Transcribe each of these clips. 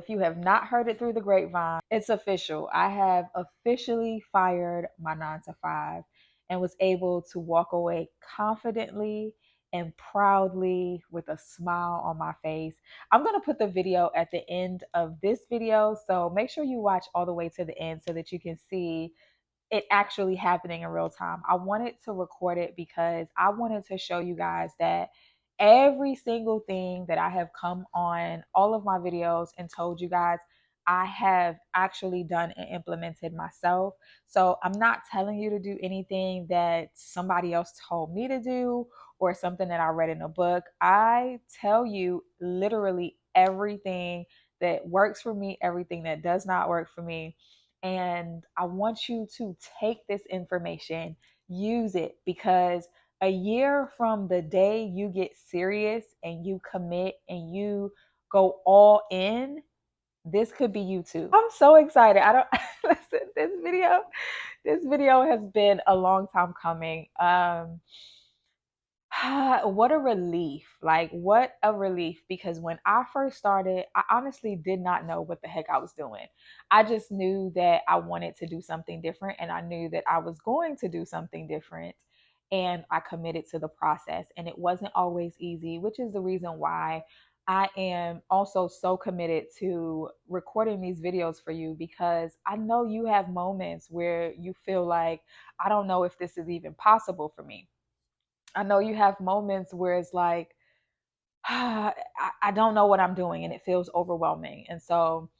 If you have not heard it through the grapevine, it's official. I have officially fired my 9 to 5 and was able to walk away confidently and proudly with a smile on my face. I'm going to put the video at the end of this video, so make sure you watch all the way to the end so that you can see it actually happening in real time. I wanted to record it because I wanted to show you guys that every single thing that I have come on all of my videos and told you guys, I have actually done and implemented myself. So I'm not telling you to do anything that somebody else told me to do or something that I read in a book. I tell you literally everything that works for me, everything that does not work for me. And I want you to take this information, use it, because a year from the day you get serious and you commit and you go all in, this could be you too. I'm so excited. I don't listen, this video has been a long time coming. What a relief. Like, what a relief. Because when I first started, I honestly did not know what the heck I was doing. I just knew that I wanted to do something different and I knew that I was going to do something different. And I committed to the process. And it wasn't always easy, which is the reason why I am also so committed to recording these videos for you, because I know you have moments where you feel like, I don't know if this is even possible for me. I know you have moments where it's like, I don't know what I'm doing and it feels overwhelming. And so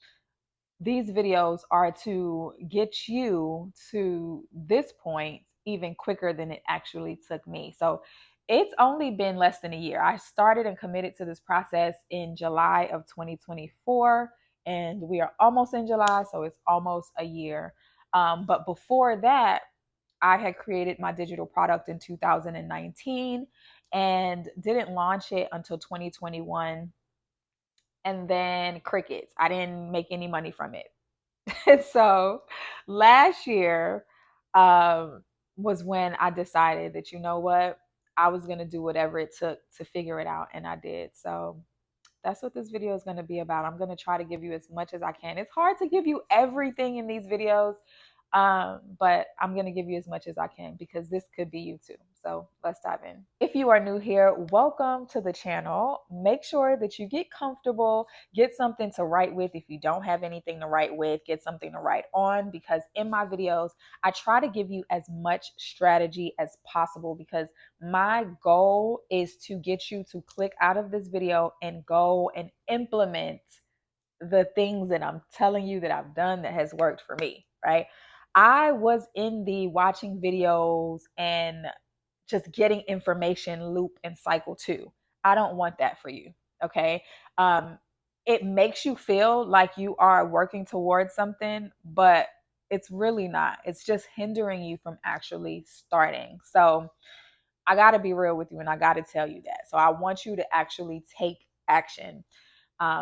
these videos are to get you to this point even quicker than it actually took me. So it's only been less than a year. I started and committed to this process in July of 2024, and we are almost in July, so it's almost a year. But before that, I had created my digital product in 2019 and didn't launch it until 2021. And then crickets. I didn't make any money from it. And so last year um, was when I decided that, you know what, I was going to do whatever it took to figure it out. And I did. So that's what this video is going to be about. I'm going to try to give you as much as I can. It's hard to give you everything in these videos, but I'm going to give you as much as I can because this could be you too. So let's dive in. If you are new here, welcome to the channel. Make sure that you get comfortable, get something to write with. If you don't have anything to write with, get something to write on, because in my videos, I try to give you as much strategy as possible, because my goal is to get you to click out of this video and go and implement the things that I'm telling you that I've done that has worked for me, right? I was in the watching videos and just getting information loop and cycle too. I don't want that for you, okay? It makes you feel like you are working towards something, but it's really not. It's just hindering you from actually starting. So I got to be real with you and I got to tell you that. So I want you to actually take action.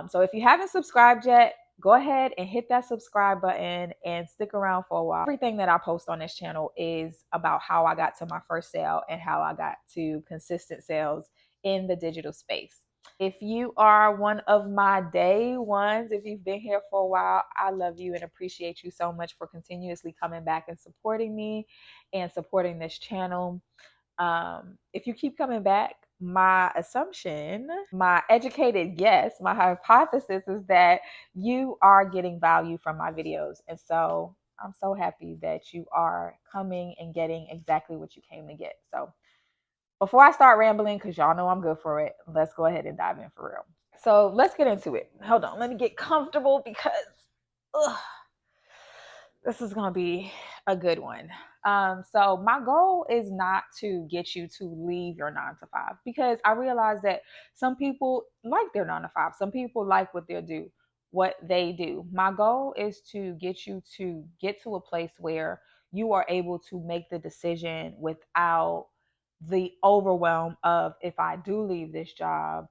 So if you haven't subscribed yet, go ahead and hit that subscribe button and stick around for a while. Everything that I post on this channel is about how I got to my first sale and how I got to consistent sales in the digital space. If you are one of my day ones, if you've been here for a while, I love you and appreciate you so much for continuously coming back and supporting me and supporting this channel. If you keep coming back, my assumption, my educated guess, my hypothesis is that you are getting value from my videos. And so I'm so happy that you are coming and getting exactly what you came to get. So before I start rambling, because y'all know I'm good for it, let's go ahead and dive in for real. So let's get into it. Hold on, let me get comfortable because ugh, this is going to be a good one. So my goal is not to get you to leave your 9 to 5, because I realize that some people like their 9 to 5. Some people like what they do. My goal is to get you to get to a place where you are able to make the decision without the overwhelm of, if I do leave this job,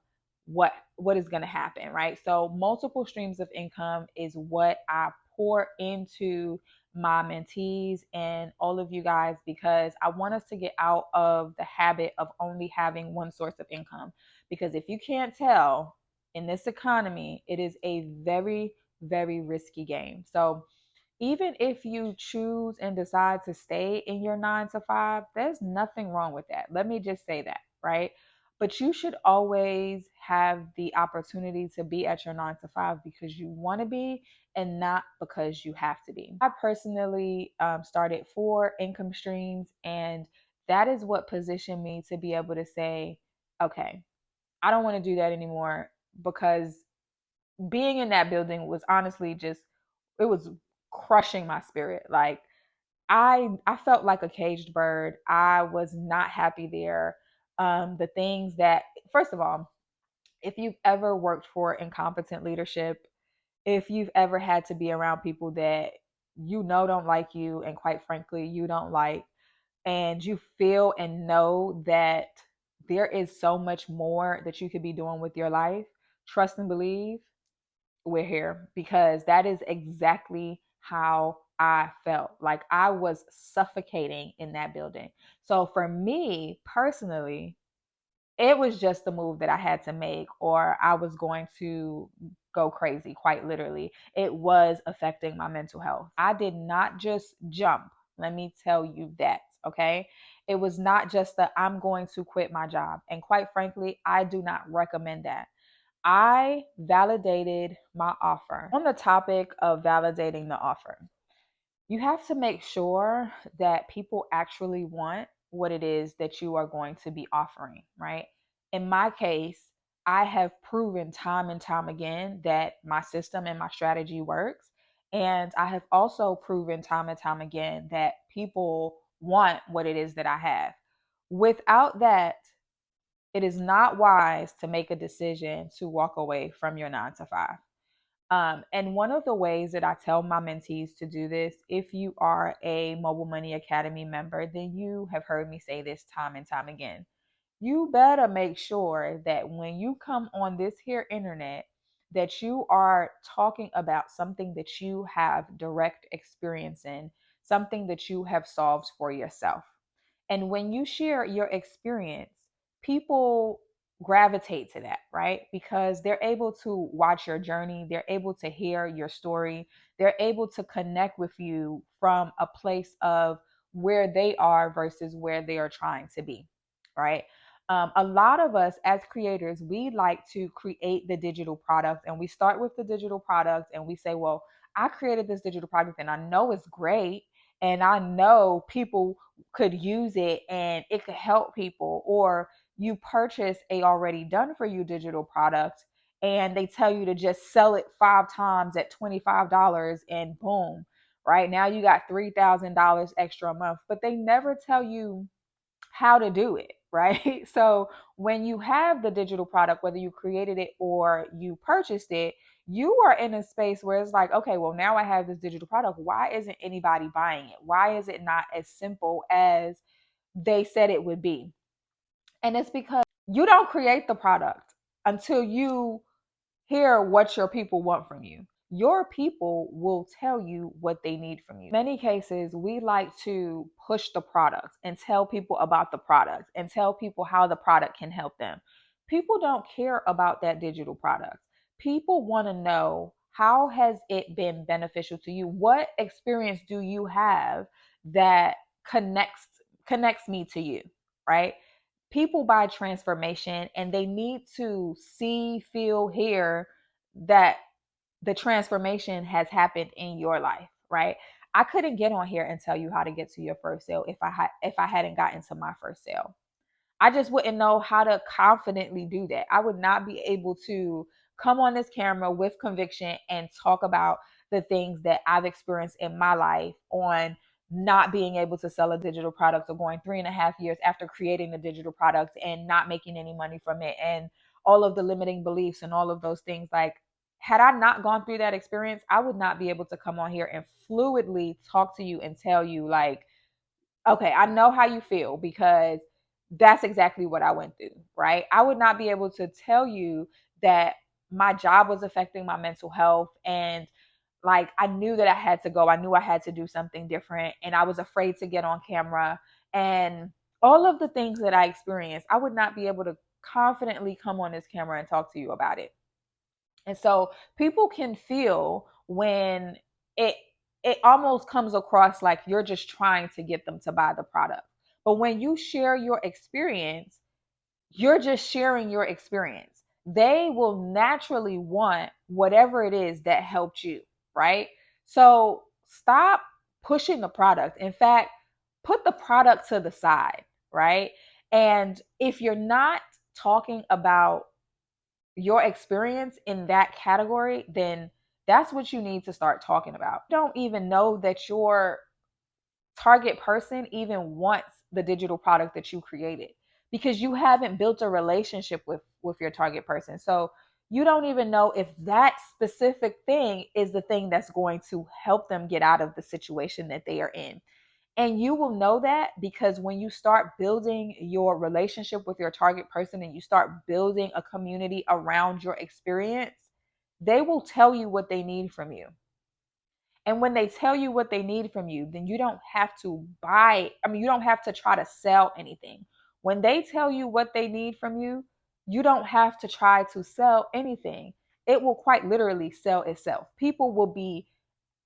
what is going to happen, right? So multiple streams of income is what I pour into my mentees and all of you guys, because I want us to get out of the habit of only having one source of income. Because if you can't tell, in this economy, it is a very, very risky game. So even if you choose and decide to stay in your 9 to 5, there's nothing wrong with that. Let me just say that, right? But you should always have the opportunity to be at your 9 to 5 because you want to be and not because you have to be. I personally started 4 income streams, and that is what positioned me to be able to say, okay, I don't want to do that anymore because being in that building was honestly just, it was crushing my spirit. Like I felt like a caged bird. I was not happy there. The things that, first of all, if you've ever worked for incompetent leadership, if you've ever had to be around people that you know don't like you, and quite frankly you don't like, and you feel and know that there is so much more that you could be doing with your life, trust and believe we're here, because that is exactly how I felt. Like I was suffocating in that building. So for me personally, it was just the move that I had to make, or I was going to go crazy, quite literally. It was affecting my mental health. I did not just jump. Let me tell you that. Okay. It was not just that I'm going to quit my job. And quite frankly, I do not recommend that. I validated my offer. On the topic of validating the offer, you have to make sure that people actually want what it is that you are going to be offering, right? In my case, I have proven time and time again that my system and my strategy works. And I have also proven time and time again that people want what it is that I have. Without that, it is not wise to make a decision to walk away from your 9 to 5. And one of the ways that I tell my mentees to do this, if you are a Mobile Money Academy member, then you have heard me say this time and time again. You better make sure that when you come on this here internet, that you are talking about something that you have direct experience in, something that you have solved for yourself. And when you share your experience, people gravitate to that, right? Because they're able to watch your journey, they're able to hear your story, they're able to connect with you from a place of where they are versus where they are trying to be, right? A lot of us as creators, we like to create the digital product, and we start with the digital product and we say, well, I created this digital product and I know it's great and I know people could use it and it could help people. Or you purchase a already done for you digital product and they tell you to just sell it 5 times at $25 and boom, right now you got $3,000 extra a month, but they never tell you how to do it, right? So when you have the digital product, whether you created it or you purchased it, you are in a space where it's like, okay, well, now I have this digital product. Why isn't anybody buying it? Why is it not as simple as they said it would be? And it's because you don't create the product until you hear what your people want from you. Your people will tell you what they need from you. In many cases, we like to push the product and tell people about the product and tell people how the product can help them. People don't care about that digital product. People want to know, how has it been beneficial to you? What experience do you have that connects connects me to you, right? People buy transformation and they need to see, feel, hear that the transformation has happened in your life, right? I couldn't get on here and tell you how to get to your first sale if I hadn't gotten to my first sale. I just wouldn't know how to confidently do that. I would not be able to come on this camera with conviction and talk about the things that I've experienced in my life on not being able to sell a digital product, or going 3.5 years after creating the digital product and not making any money from it, and all of the limiting beliefs and all of those things. Like, had I not gone through that experience, I would not be able to come on here and fluidly talk to you and tell you, like, okay, I know how you feel, because that's exactly what I went through, right? I would not be able to tell you that my job was affecting my mental health, and like I knew that I had to go. I knew I had to do something different, and I was afraid to get on camera, and all of the things that I experienced. I would not be able to confidently come on this camera and talk to you about it. And so people can feel when it it almost comes across like you're just trying to get them to buy the product. But when you share your experience, you're just sharing your experience. They will naturally want whatever it is that helped you, right? So stop pushing the product. In fact, put the product to the side, right? And if you're not talking about your experience in that category, then that's what you need to start talking about. You don't even know that your target person even wants the digital product that you created because you haven't built a relationship with your target person. So you don't even know if that specific thing is the thing that's going to help them get out of the situation that they are in. And you will know that because when you start building your relationship with your target person and you start building a community around your experience, they will tell you what they need from you. And when they tell you what they need from you, then you don't have to buy, I mean, you don't have to try to sell anything. When they tell you what they need from you, you don't have to try to sell anything. It will quite literally sell itself. People will be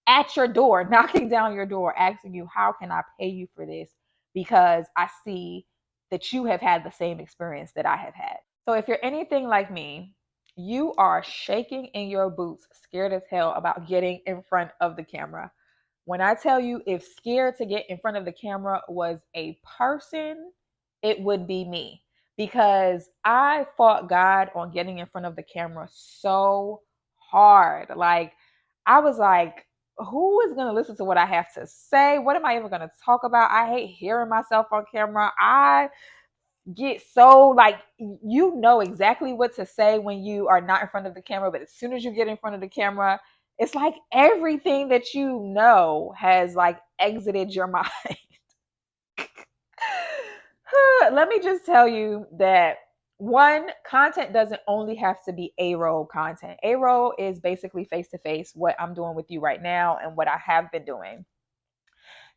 at your door, knocking down your door, asking you, how can I pay you for this? Because I see that you have had the same experience that I have had. So if you're anything like me, you are shaking in your boots, scared as hell about getting in front of the camera. When I tell you, if scared to get in front of the camera was a person, it would be me because I fought God on getting in front of the camera so hard. Like, I was like, who is going to listen to what I have to say? What am I even going to talk about? I hate hearing myself on camera. I get so like, you know exactly what to say when you are not in front of the camera, but as soon as you get in front of the camera, it's like everything that you know has like exited your mind. Let me just tell you that one, content doesn't only have to be A roll content. A roll is basically face to face, what I'm doing with you right now and what I have been doing.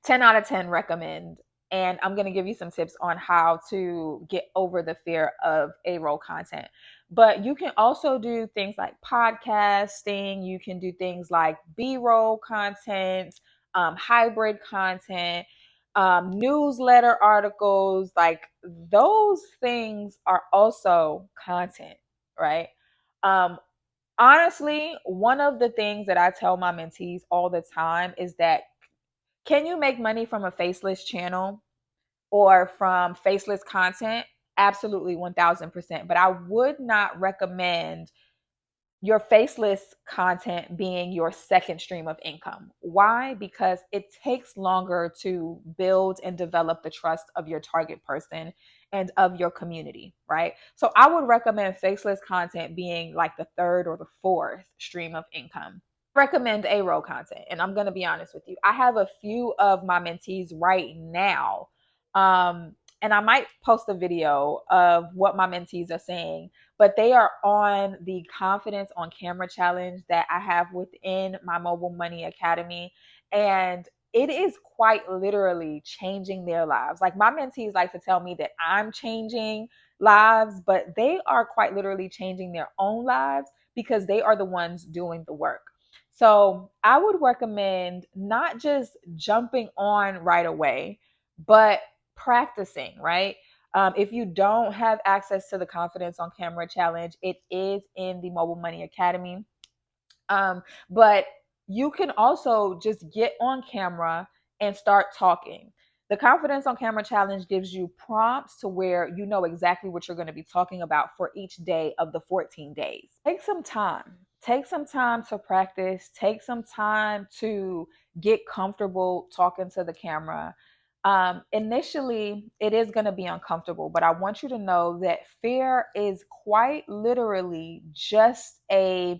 10 out of 10 recommend. And I'm going to give you some tips on how to get over the fear of A roll content. But you can also do things like podcasting. You can do things like B roll content, hybrid content, newsletter articles. Like those things are also content, right? Um, Honestly, one of the things that I tell my mentees all the time is that can you make money from a faceless channel or from faceless content? Absolutely, 1000%. But I would not recommend your faceless content being your second stream of income. Why? Because it takes longer to build and develop the trust of your target person and of your community, right? So I would recommend faceless content being like the third or the fourth stream of income. Recommend A-roll content, and I'm going to be honest with you. I have a few of my mentees right now, and I might post a video of what my mentees are saying, but they are on the Confidence on Camera challenge that I have within my Mobile Money Academy, and it is quite literally changing their lives. Like, my mentees like to tell me that I'm changing lives, but they are quite literally changing their own lives because they are the ones doing the work. So I would recommend not just jumping on right away, but practicing, right? If you don't have access to the Confidence on Camera challenge, it is in the Mobile Money Academy. But you can also just get on camera and start talking. The Confidence on Camera challenge gives you prompts to where you know exactly what you're going to be talking about for each day of the 14 days. Take some time. Take some time to practice. Take some time to get comfortable talking to the camera. Initially, it is going to be uncomfortable, but I want you to know that fear is quite literally just a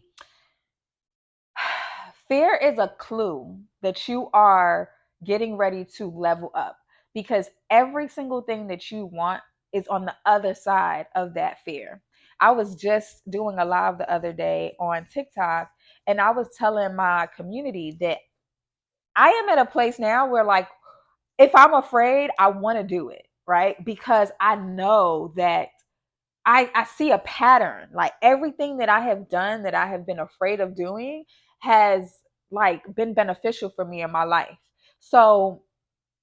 fear is a clue that you are getting ready to level up because every single thing that you want is on the other side of that fear. I was just doing a live the other day on TikTok and I was telling my community that I am at a place now where, like, if I'm afraid, I want to do it, right? Because I know that I see a pattern. Like everything that I have done that I have been afraid of doing has like been beneficial for me in my life. So,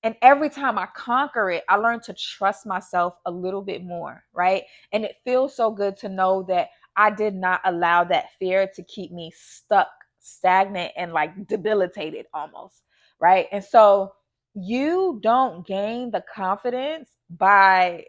and every time I conquer it, I learn to trust myself a little bit more, right? And it feels so good to know that I did not allow that fear to keep me stuck, stagnant, and like debilitated almost, right? And so you don't gain the confidence by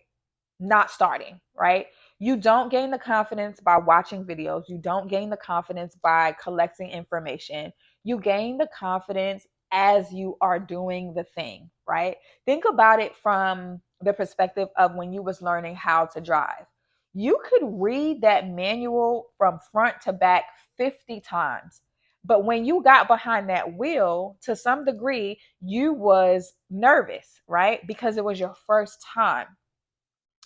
not starting, right? You don't gain the confidence by watching videos. You don't gain the confidence by collecting information. You gain the confidence as you are doing the thing, right? Think about it from the perspective of when you was learning how to drive. You could read that manual from front to back 50 times. But when you got behind that wheel, to some degree, you was nervous, right? Because it was your first time.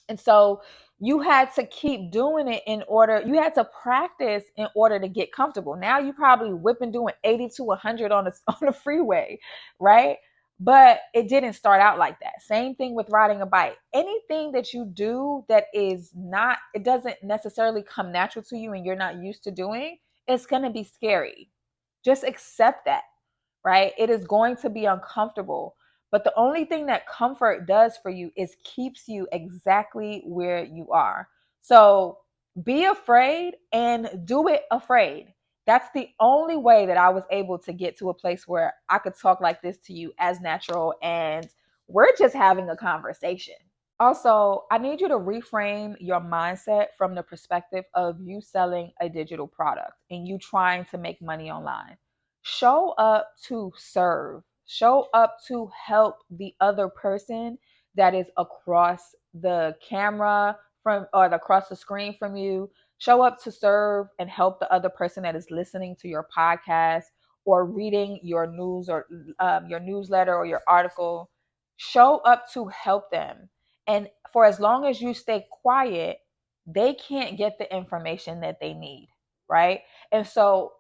And so you had to keep doing it in order, you had to practice in order to get comfortable. Now you probably whipping doing 80 to 100 on on a freeway, right? But it didn't start out like that. Same thing with riding a bike. Anything that you do that is not, it doesn't necessarily come natural to you and you're not used to doing, it's going to be scary. Just accept that, right? It is going to be uncomfortable. But the only thing that comfort does for you is keeps you exactly where you are. So be afraid and do it afraid. That's the only way that I was able to get to a place where I could talk like this to you as natural and we're just having a conversation. Also, I need you to reframe your mindset from the perspective of you selling a digital product and you trying to make money online. Show up to serve, show up to help the other person that is across the camera from or across the screen from you. Show up to serve and help the other person that is listening to your podcast or reading your news or your newsletter or your article. Show up to help them, and for as long as you stay quiet, they can't get the information that they need, right? And so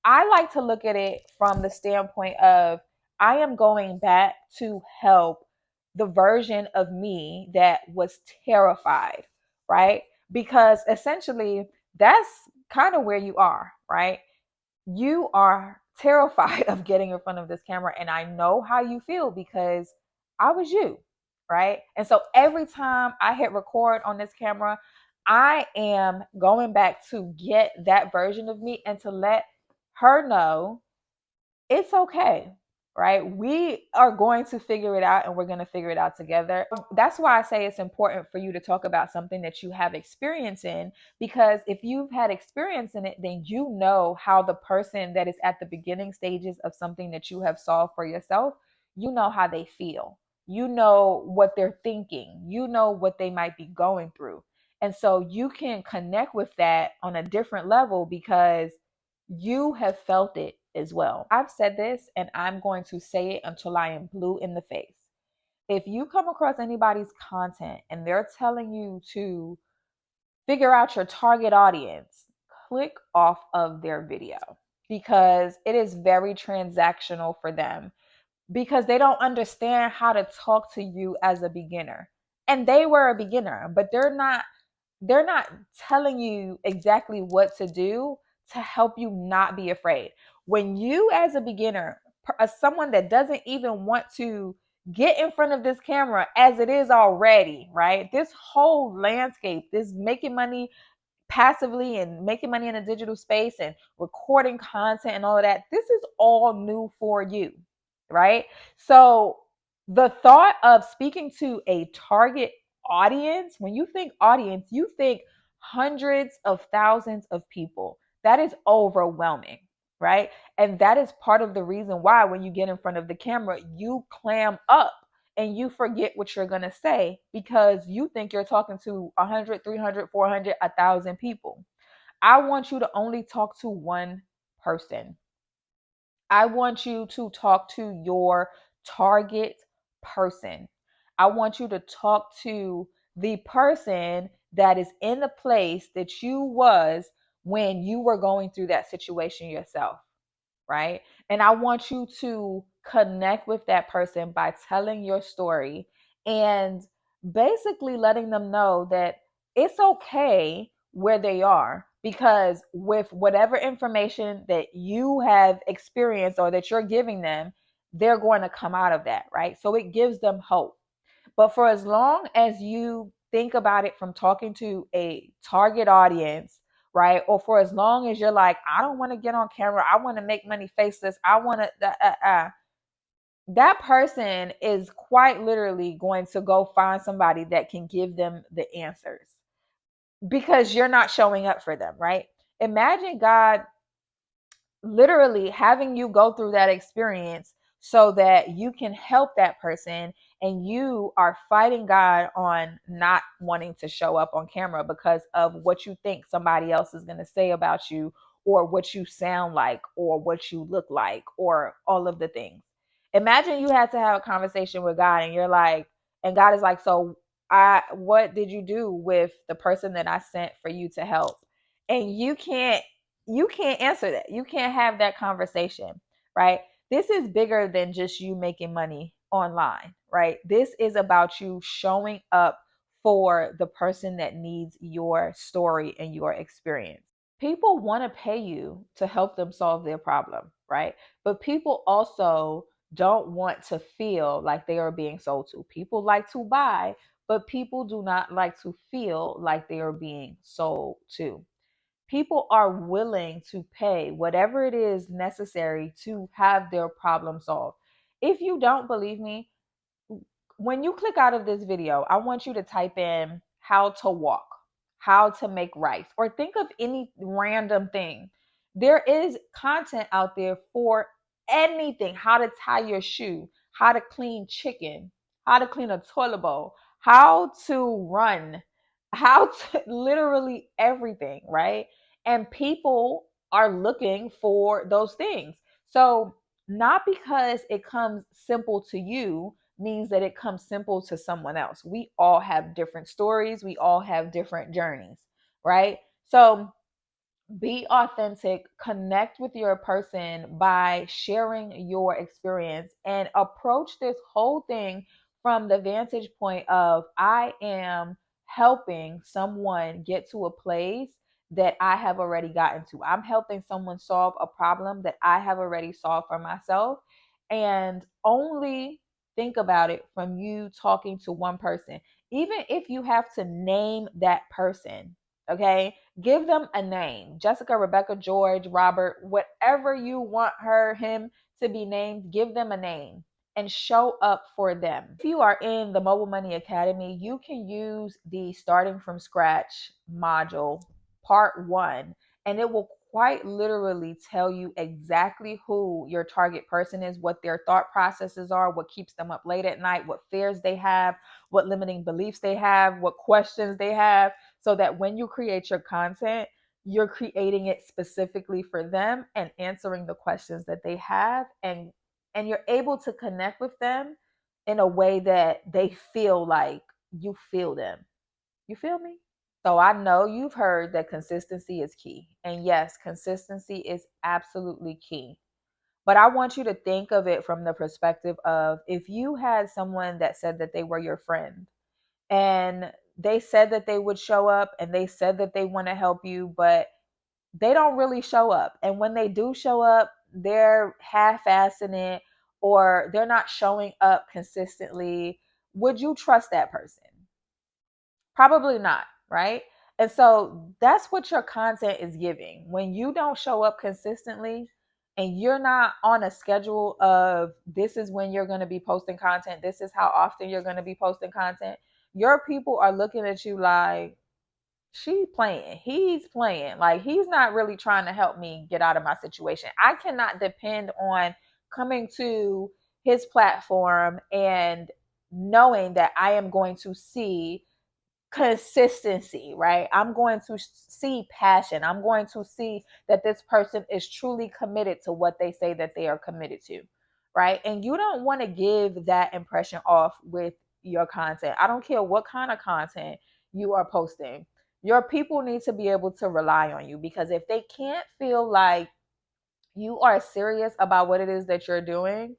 I like to look at it from the standpoint of I am going back to help the version of me that was terrified, right? Because essentially that's kind of where you are, right? You are terrified of getting in front of this camera. And I know how you feel because I was you, right? And so every time I hit record on this camera, I am going back to get that version of me and to let her know it's okay, right? We are going to figure it out and we're going to figure it out together. That's why I say it's important for you to talk about something that you have experience in, because if you've had experience in it, then you know how the person that is at the beginning stages of something that you have solved for yourself, you know how they feel. You know what they're thinking. You know what they might be going through. And so you can connect with that on a different level because you have felt it as well. I've said this and I'm going to say it until I am blue in the face. If you come across anybody's content and they're telling you to figure out your target audience, click off of their video because it is very transactional for them because they don't understand how to talk to you as a beginner. And they were a beginner, but they're not telling you exactly what to do to help you not be afraid. When you as a beginner, as someone that doesn't even want to get in front of this camera as it is already, right? This whole landscape, this making money passively and making money in a digital space and recording content and all of that, this is all new for you, right? So the thought of speaking to a target audience, when you think audience, you think hundreds of thousands of people. That is overwhelming, right? And that is part of the reason why when you get in front of the camera, you clam up and you forget what you're going to say because you think you're talking to 100, 300, 400, 1,000 people. I want you to only talk to one person. I want you to talk to your target person. I want you to talk to the person that is in the place that you was when you were going through that situation yourself, right? And I want you to connect with that person by telling your story and basically letting them know that it's okay where they are, because with whatever information that you have experienced or that you're giving them, they're going to come out of that, right? So it gives them hope. But for as long as you think about it from talking to a target audience, right? Or for as long as you're like, I don't want to get on camera, I want to make money faceless, I want to, that person is quite literally going to go find somebody that can give them the answers, because you're not showing up for them, right? Imagine God literally having you go through that experience so that you can help that person, and you are fighting God on not wanting to show up on camera because of what you think somebody else is going to say about you, or what you sound like, or what you look like, or all of the things. Imagine you had to have a conversation with God, and you're like, and God is like, so I what did you do with the person that I sent for you to help? And you can't answer that. You can't have that conversation, right? This is bigger than just you making money online, right? This is about you showing up for the person that needs your story and your experience. People want to pay you to help them solve their problem, right? But people also don't want to feel like they are being sold to. People like to buy, but people do not like to feel like they are being sold to. People are willing to pay whatever it is necessary to have their problem solved. If you don't believe me, when you click out of this video, I want you to type in how to walk, how to make rice, or think of any random thing. There is content out there for anything: how to tie your shoe, how to clean chicken, how to clean a toilet bowl, how to run, how to literally everything, right? And people are looking for those things. So, not because it comes simple to you means that it comes simple to someone else. We all have different stories, we all have different journeys, right? So be authentic, connect with your person by sharing your experience, and approach this whole thing from the vantage point of, I am helping someone get to a place that I have already gotten to. I'm helping someone solve a problem that I have already solved for myself. And only think about it from you talking to one person. Even if you have to name that person, okay? Give them a name: Jessica, Rebecca, George, Robert, whatever you want him to be named. Give them a name and show up for them. If you are in the Mobile Money Academy, you can use the starting from scratch module, part one, and it will quite literally tell you exactly who your target person is, what their thought processes are, what keeps them up late at night, what fears they have, what limiting beliefs they have, what questions they have, so that when you create your content, you're creating it specifically for them and answering the questions that they have, and you're able to connect with them in a way that they feel like you feel them. You feel me? So I know you've heard that consistency is key. And yes, consistency is absolutely key. But I want you to think of it from the perspective of, if you had someone that said that they were your friend, and they said that they would show up, and they said that they want to help you, but they don't really show up. And when they do show up, they're half-assing it, or they're not showing up consistently. Would you trust that person? Probably not, right? And so that's what your content is giving. When you don't show up consistently, and you're not on a schedule of, this is when you're going to be posting content, this is how often you're going to be posting content, your people are looking at you like, she playing, he's playing, like he's not really trying to help me get out of my situation. I cannot depend on coming to his platform and knowing that I am going to see consistency, right? I'm going to see passion. I'm going to see that this person is truly committed to what they say that they are committed to, right? And you don't want to give that impression off with your content. I don't care what kind of content you are posting. Your people need to be able to rely on you, because if they can't feel like you are serious about what it is that you're doing,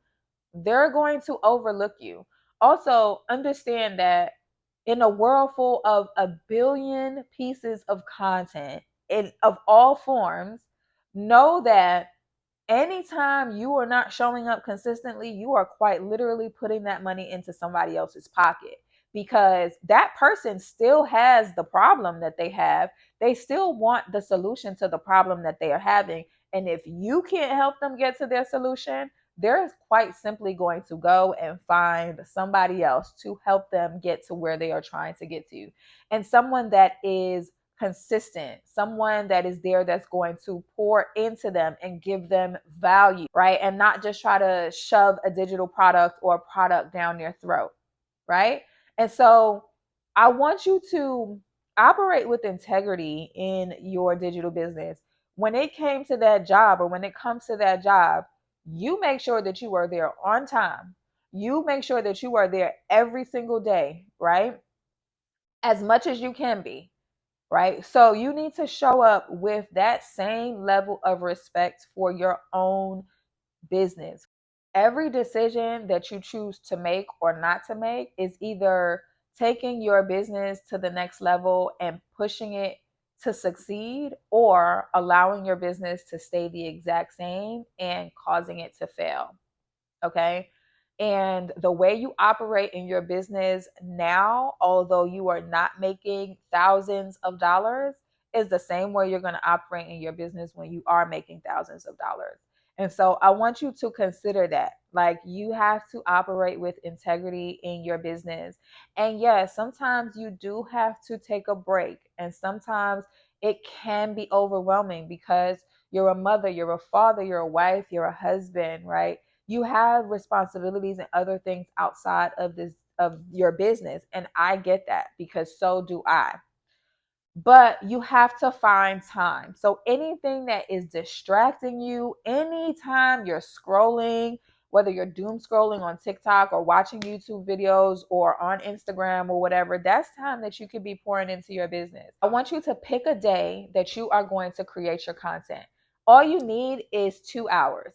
they're going to overlook you. Also, understand that In a world full of a billion pieces of content in of all forms, know that anytime you are not showing up consistently, you are quite literally putting that money into somebody else's pocket, because that person still has the problem that they have. They still want the solution to the problem that they are having. And if you can't help them get to their solution, they're quite simply going to go and find somebody else to help them get to where they are trying to get to. And someone that is consistent, someone that is there that's going to pour into them and give them value, right? And not just try to shove a digital product or a product down their throat, right? And so I want you to operate with integrity in your digital business. When it came to that job, or when it comes to that job, you make sure that you are there on time. You make sure that you are there every single day, right? As much as you can be, right? So you need to show up with that same level of respect for your own business. Every decision that you choose to make or not to make is either taking your business to the next level and pushing it to succeed, or allowing your business to stay the exact same and causing it to fail. Okay. And the way you operate in your business now, although you are not making thousands of dollars, is the same way you're going to operate in your business when you are making thousands of dollars. And so I want you to consider that. Like, you have to operate with integrity in your business. And yes, sometimes you do have to take a break. And sometimes it can be overwhelming because you're a mother, you're a father, you're a wife, you're a husband, right? You have responsibilities and other things outside of your business, and I get that, because so do I. But you have to find time. So anything that is distracting you, anytime you're scrolling, whether you're doom scrolling on TikTok or watching YouTube videos or on Instagram or whatever, that's time that you could be pouring into your business. I want you to pick a day that you are going to create your content. All you need is 2 hours.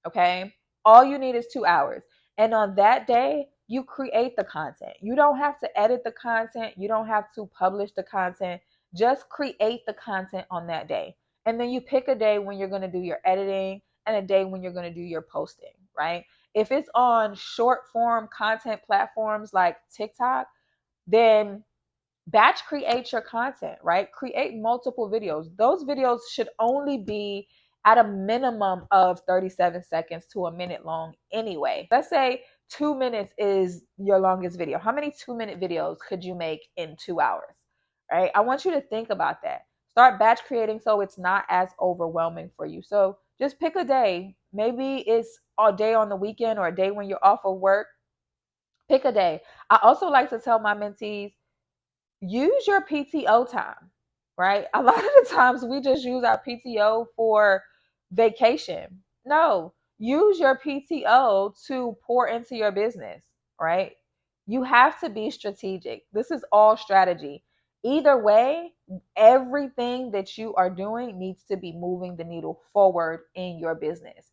Okay. All you need is 2 hours. And on that day, you create the content. You don't have to edit the content. You don't have to publish the content. Just create the content on that day. And then you pick a day when you're going to do your editing and a day when you're going to do your posting, right? If it's on short form content platforms like TikTok, then batch create your content, right? Create multiple videos. Those videos should only be at a minimum of 37 seconds to a minute long anyway. Let's say 2 minutes is your longest video. How many 2 minute videos could you make in 2 hours, right? I want you to think about that. Start batch creating so it's not as overwhelming for you. So just pick a day. Maybe it's a day on the weekend or a day when you're off of work. Pick a day. I also like to tell my mentees, use your PTO time, right? A lot of the times we just use our PTO for vacation. No, use your PTO to pour into your business, right? You have to be strategic. This is all strategy. Either way, everything that you are doing needs to be moving the needle forward in your business.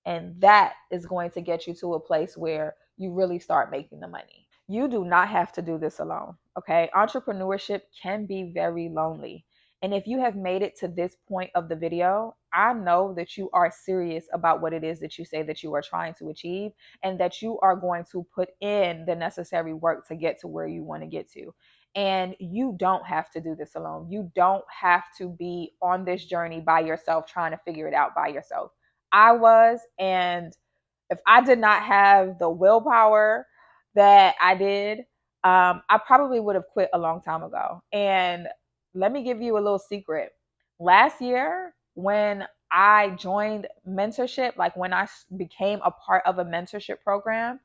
And that is going to get you to a place where you really start making the money. You do not have to do this alone. Okay. Entrepreneurship can be very lonely. And if you have made it to this point of the video, I know that you are serious about what it is that you say that you are trying to achieve, and that you are going to put in the necessary work to get to where you want to get to. And you don't have to do this alone. You don't have to be on this journey by yourself, trying to figure it out by yourself. I was, and if I did not have the willpower that I did, I probably would have quit a long time ago. And let me give you a little secret. Last year, when I joined mentorship, like when I became a part of a mentorship program,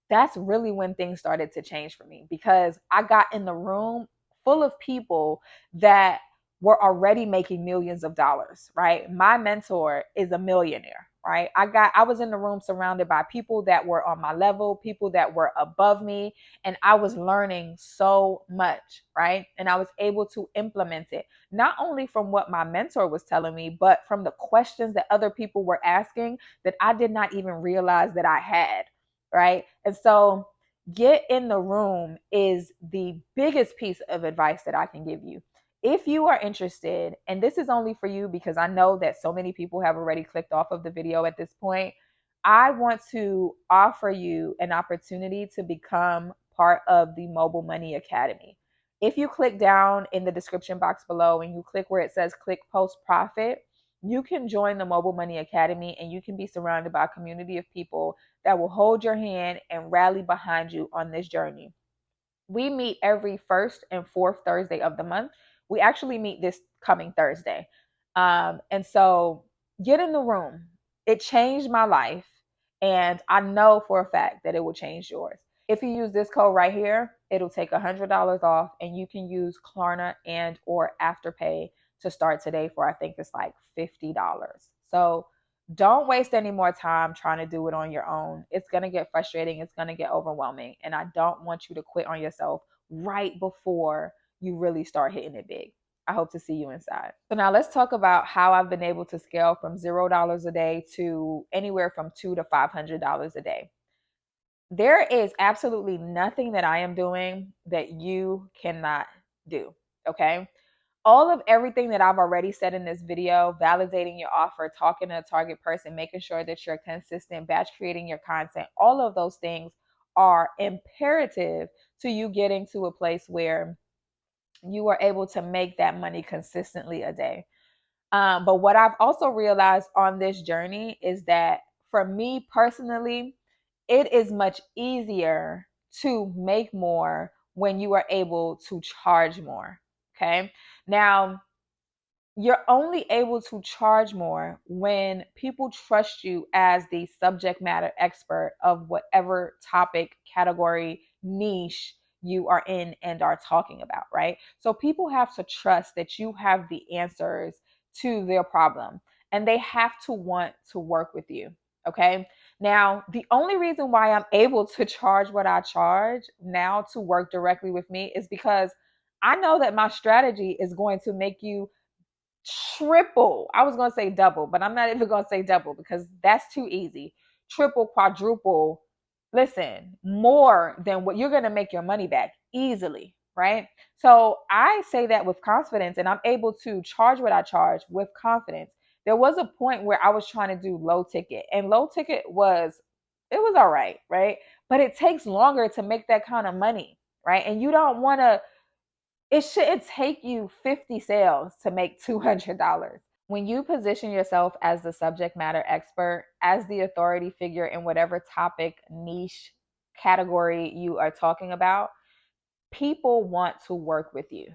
that's really when things started to change for me, because I got in the room full of people that were already making millions of dollars, right? My mentor is a millionaire, right? I was in the room surrounded by people that were on my level, people that were above me, and I was learning so much, right? And I was able to implement it, not only from what my mentor was telling me, but from the questions that other people were asking that I did not even realize that I had, right? And so get in the room is the biggest piece of advice that I can give you. If you are interested, and this is only for you because I know that so many people have already clicked off of the video at this point, I want to offer you an opportunity to become part of the Mobile Money Academy. If you click down in the description box below and you click where it says click post profit, you can join the Mobile Money Academy and you can be surrounded by a community of people that will hold your hand and rally behind you on this journey. We meet every first and fourth Thursday of the month. We actually meet this coming Thursday. And so get in the room. It changed my life. And I know for a fact that it will change yours. If you use this code right here, it'll take $100 off and you can use Klarna and or Afterpay to start today for I think it's like $50. So don't waste any more time trying to do it on your own. It's going to get frustrating. It's going to get overwhelming. And I don't want you to quit on yourself right before you really start hitting it big. I hope to see you inside. So now let's talk about how I've been able to scale from $0 a day to anywhere from $200 to $500 a day. There is absolutely nothing that I am doing that you cannot do. Okay. All of everything that I've already said in this video, validating your offer, talking to a target person, making sure that you're consistent, batch creating your content, all of those things are imperative to you getting to a place where you are able to make that money consistently a day. But what I've also realized on this journey is that for me personally, it is much easier to make more when you are able to charge more. Okay. Now, you're only able to charge more when people trust you as the subject matter expert of whatever topic, category, niche you are in and are talking about, right? So people have to trust that you have the answers to their problem and they have to want to work with you. Okay. Now, the only reason why I'm able to charge what I charge now to work directly with me is because I know that my strategy is going to make you triple. I was going to say double, but I'm not even going to say double because that's too easy. Triple, quadruple. Listen, more than what you're going to make your money back easily, right? So I say that with confidence and I'm able to charge what I charge with confidence. There was a point where I was trying to do low ticket and low ticket it was all right, right? But it takes longer to make that kind of money, right? And you don't want to it shouldn't take you 50 sales to make $200. When you position yourself as the subject matter expert, as the authority figure in whatever topic, niche, category you are talking about, people want to work with you,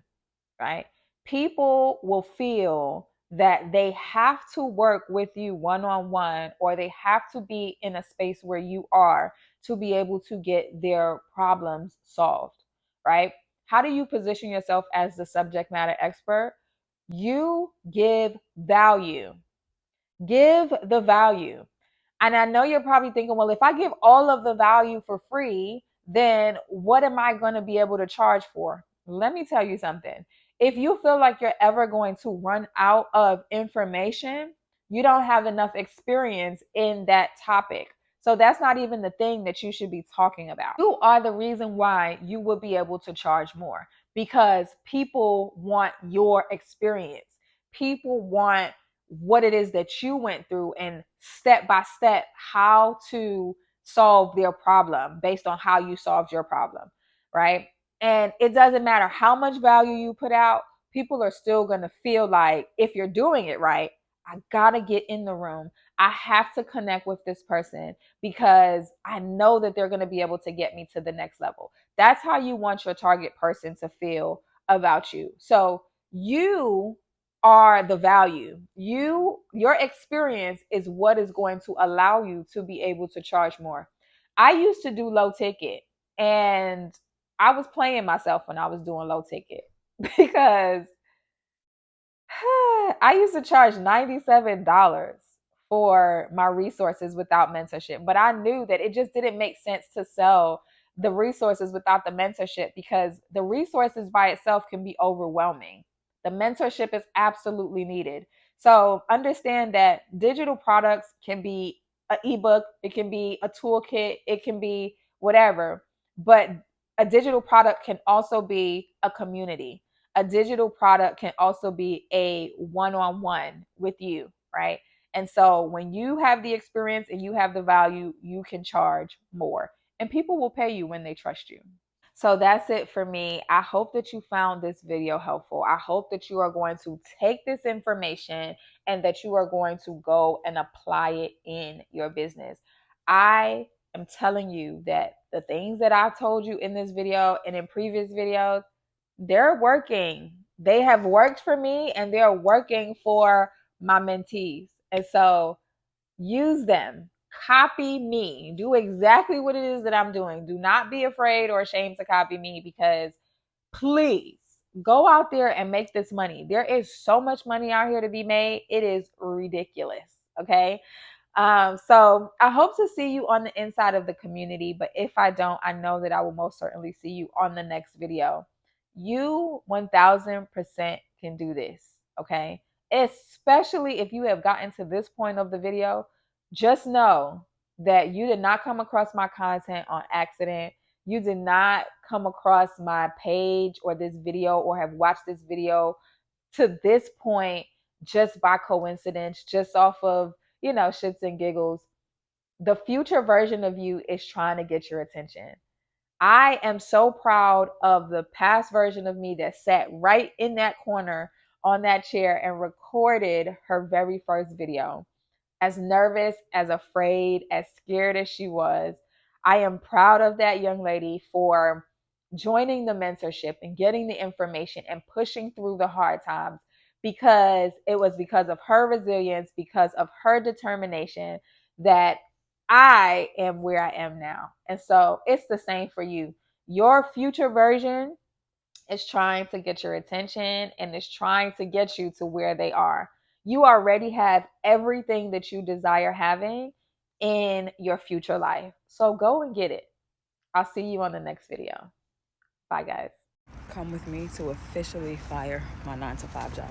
right? People will feel that they have to work with you one on one, or they have to be in a space where you are to be able to get their problems solved, right? How do you position yourself as the subject matter expert? You give value. Give the value. And I know you're probably thinking, well, if I give all of the value for free, then what am I going to be able to charge for? Let me tell you something. If you feel like you're ever going to run out of information, you don't have enough experience in that topic. So that's not even the thing that you should be talking about. You are the reason why you will be able to charge more because people want your experience. People want what it is that you went through and step by step how to solve their problem based on how you solved your problem, right? And it doesn't matter how much value you put out, people are still going to feel like if you're doing it right, I got to get in the room. I have to connect with this person because I know that they're going to be able to get me to the next level. That's how you want your target person to feel about you. So you are the value. Your experience is what is going to allow you to be able to charge more. I used to do low ticket and I was playing myself when I was doing low ticket because I used to charge $97 for my resources without mentorship, but I knew that it just didn't make sense to sell the resources without the mentorship because the resources by itself can be overwhelming. The mentorship is absolutely needed. So understand that digital products can be an ebook, it can be a toolkit, it can be whatever. But a digital product can also be a community. A digital product can also be a one-on-one with you, right? And so when you have the experience and you have the value, you can charge more. And people will pay you when they trust you. So that's it for me. I hope that you found this video helpful. I hope that you are going to take this information and that you are going to go and apply it in your business. I am telling you that the things that I told you in this video and in previous videos, they're working. They have worked for me and they're working for my mentees. And so use them. Copy me. Do exactly what it is that I'm doing. Do not be afraid or ashamed to copy me, because please go out there and make this money. There is so much money out here to be made. It is ridiculous. Okay. So I hope to see you on the inside of the community, but if I don't, I know that I will most certainly see you on the next video. You 1000% can do this, okay? Especially if you have gotten to this point of the video, just know that you did not come across my content on accident. You did not come across my page or this video or have watched this video to this point just by coincidence, just off of, shits and giggles. The future version of you is trying to get your attention. I am so proud of the past version of me that sat right in that corner on that chair and recorded her very first video. As nervous, as afraid, as scared as she was, I am proud of that young lady for joining the mentorship and getting the information and pushing through the hard times, because it was because of her resilience, because of her determination, that I am where I am now. And so it's the same for you. Your future version is trying to get your attention and is trying to get you to where they are. You already have everything that you desire having in your future life. So go and get it. I'll see you on the next video. Bye, guys. Come with me to officially fire my 9 to 5 job.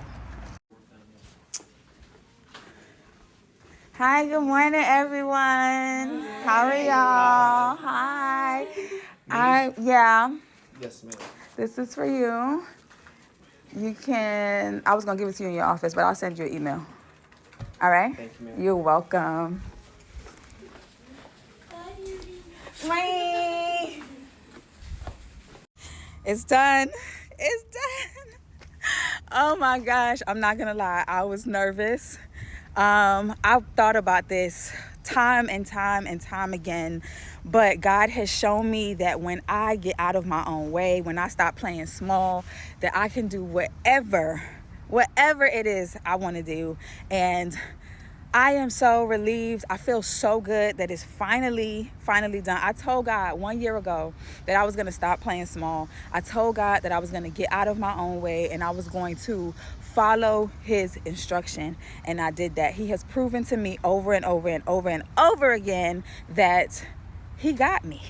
Hi, good morning, everyone. How are y'all? Hi. Yeah. Yes, ma'am. This is for you. I was going to give it to you in your office, but I'll send you an email. All right? Thank you, ma'am. You're welcome. Bye. It's done. It's done. Oh my gosh, I'm not gonna lie, I was nervous. I've thought about this time and time and time again, but God has shown me that when I get out of my own way, when I stop playing small, that I can do whatever it is I want to do. And I am so relieved. I feel so good that it's finally done. I told God 1 year ago that I was going to stop playing small. I told God that I was going to get out of my own way and I was going to follow his instruction. And I did that. He has proven to me over and over and over and over again that he got me.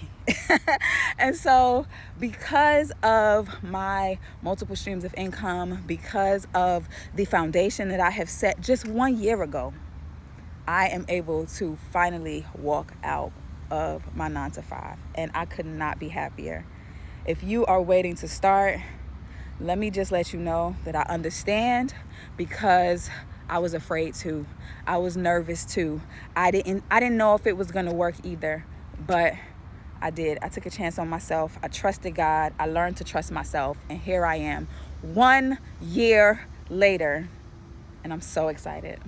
And so because of my multiple streams of income, because of the foundation that I have set just 1 year ago, I am able to finally walk out of my 9 to 5, and I could not be happier. If you are waiting to start, let me just let you know that I understand, because I was afraid to. I was nervous too. I didn't know if it was going to work either, but I did. I took a chance on myself. I trusted God. I learned to trust myself, and here I am 1 year later, and I'm so excited.